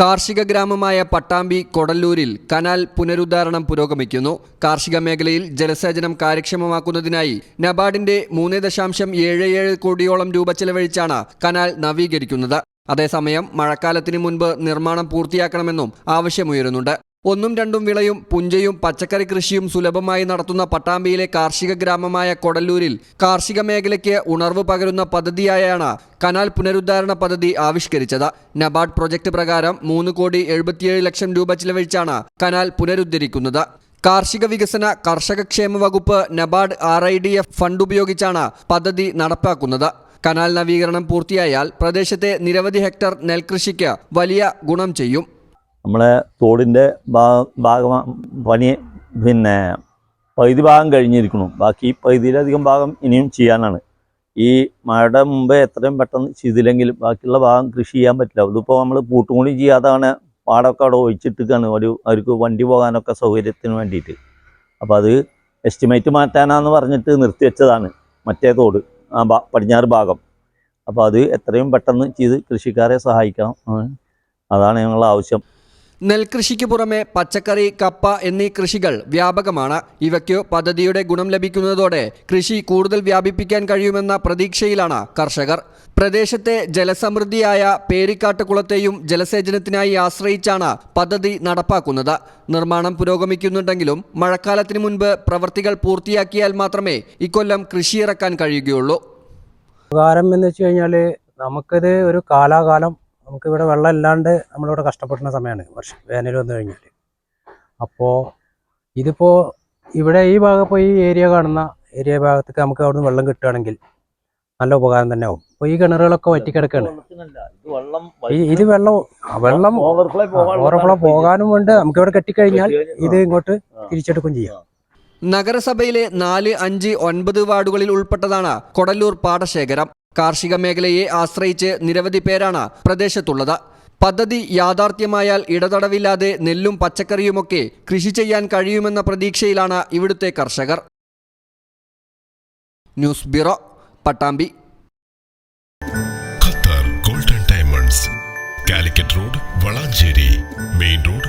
കാർഷിക ഗ്രാമമായ പട്ടാമ്പി കൊടല്ലൂരിൽ കനാൽ പുനരുദ്ധാരണം പുരോഗമിക്കുന്നു. കാർഷിക മേഖലയിൽ ജലസേചനം കാര്യക്ഷമമാക്കുന്നതിനായി നബാർഡിന്റെ 3.77 കോടിയോളം രൂപ ചെലവഴിച്ചാണ് കനാൽ നവീകരിക്കുന്നത്. അതേസമയം മഴക്കാലത്തിന് മുൻപ് നിർമ്മാണം പൂർത്തിയാക്കണമെന്നും ആവശ്യമുയരുന്നുണ്ട്. ഒന്നും രണ്ടും വിളയും പുഞ്ചയും പച്ചക്കറി കൃഷിയും സുലഭമായി നടത്തുന്ന പട്ടാമ്പിയിലെ കാർഷിക ഗ്രാമമായ കൊടല്ലൂരിൽ കാർഷിക മേഖലയ്ക്ക് ഉണർവ് പകരുന്ന പദ്ധതിയായാണ് കനാൽ പുനരുദ്ധാരണ പദ്ധതി ആവിഷ്കരിച്ചത്. നബാർഡ് പ്രൊജക്ട് പ്രകാരം 3,77,00,000 രൂപ ചിലവഴിച്ചാണ് കനാൽ പുനരുദ്ധരിക്കുന്നത്. കാർഷിക വികസന കർഷകക്ഷേമ വകുപ്പ് നബാർഡ് RIDF ഫണ്ട് ഉപയോഗിച്ചാണ് പദ്ധതി നടപ്പാക്കുന്നത്. കനാൽ നവീകരണം പൂർത്തിയായാൽ പ്രദേശത്തെ നിരവധി ഹെക്ടർ നെൽകൃഷിക്ക് വലിയ ഗുണം ചെയ്യും. നമ്മളെ തോടിൻ്റെ ഭാഗം പണി പകുതി ഭാഗം കഴിഞ്ഞിരിക്കണം. ബാക്കി പകുതിയിലധികം ഭാഗം ഇനിയും ചെയ്യാനാണ്. ഈ മഴയുടെ മുമ്പ് എത്രയും പെട്ടെന്ന് ചെയ്തില്ലെങ്കിൽ ബാക്കിയുള്ള ഭാഗം കൃഷി ചെയ്യാൻ പറ്റില്ല. ഇതിപ്പോൾ നമ്മൾ പൂട്ടുകൂടി ചെയ്യാതാണ് പാടമൊക്കെ അവിടെ ഒഴിച്ചിട്ടിരിക്കുകയാണ് അവർക്ക് വണ്ടി പോകാനൊക്കെ സൗകര്യത്തിന് വേണ്ടിയിട്ട്. അപ്പോൾ അത് എസ്റ്റിമേറ്റ് മാറ്റാനാന്ന് പറഞ്ഞിട്ട് നിർത്തിവെച്ചതാണ് മറ്റേ തോട് പടിഞ്ഞാറ് ഭാഗം. അപ്പോൾ അത് എത്രയും പെട്ടെന്ന് ചെയ്ത് കൃഷിക്കാരെ സഹായിക്കണം, അതാണ് ഞങ്ങളുടെ ആവശ്യം. നെൽകൃഷിക്ക് പുറമെ പച്ചക്കറി, കപ്പ എന്നീ കൃഷികൾ വ്യാപകമാണ്. ഇവയ്ക്കു പദ്ധതിയുടെ ഗുണം ലഭിക്കുന്നതോടെ കൃഷി കൂടുതൽ വ്യാപിപ്പിക്കാൻ കഴിയുമെന്ന പ്രതീക്ഷയിലാണ് കർഷകർ. പ്രദേശത്തെ ജലസമൃദ്ധിയായ പേരിക്കാട്ടുകുളത്തെയും ജലസേചനത്തിനായി ആശ്രയിച്ചാണ് പദ്ധതി നടപ്പാക്കുന്നത്. നിർമ്മാണം പുരോഗമിക്കുന്നുണ്ടെങ്കിലും മഴക്കാലത്തിന് മുൻപ് പ്രവൃത്തികൾ പൂർത്തിയാക്കിയാൽ മാത്രമേ ഇക്കൊല്ലം കൃഷിയിറക്കാൻ കഴിയുകയുള്ളൂ. ഉപകാരം എന്ന് വെച്ച് കഴിഞ്ഞാൽ നമുക്കിത് ഒരു കാലാകാലം നമുക്കിവിടെ വെള്ളം ഇല്ലാണ്ട് നമ്മളിവിടെ കഷ്ടപ്പെടുന്ന സമയമാണ് വേനൽ വന്നു കഴിഞ്ഞാൽ. അപ്പോൾ ഇതിപ്പോൾ ഇവിടെ ഈ ഭാഗം ഈ ഏരിയ കാണുന്ന ഭാഗത്തേക്ക് നമുക്ക് അവിടെ നിന്ന് വെള്ളം കിട്ടുകയാണെങ്കിൽ നല്ല ഉപകാരം തന്നെ ആവും. അപ്പോൾ ഈ കിണറുകളൊക്കെ വറ്റിക്കിടക്കുകയാണ്. ഇത് വെള്ളം ഓവർഫ്ലോ പോകാനും ഉണ്ട്. നമുക്കിവിടെ കെട്ടിക്കഴിഞ്ഞാൽ ഇത് ഇങ്ങോട്ട് തിരിച്ചെടുക്കുകയും ചെയ്യാം. നഗരസഭയിലെ 4, 5, 9 വാർഡുകളിൽ ഉൾപ്പെട്ടതാണ് കൊടല്ലൂർ പാടശേഖരം. കാർഷിക മേഖലയെ ആശ്രയിച്ച് നിരവധി പേരാണ് പ്രദേശത്തുള്ളത്. പദ്ധതി യാഥാർത്ഥ്യമായാൽ ഇടതടവില്ലാതെ നെല്ലും പച്ചക്കറിയുമൊക്കെ കൃഷി ചെയ്യാൻ കഴിയുമെന്ന പ്രതീക്ഷയിലാണ് ഇവിടുത്തെ കർഷകർ. News bureau, Pattambi. Qatar golden diamonds, Calicut road, Valanchery main road.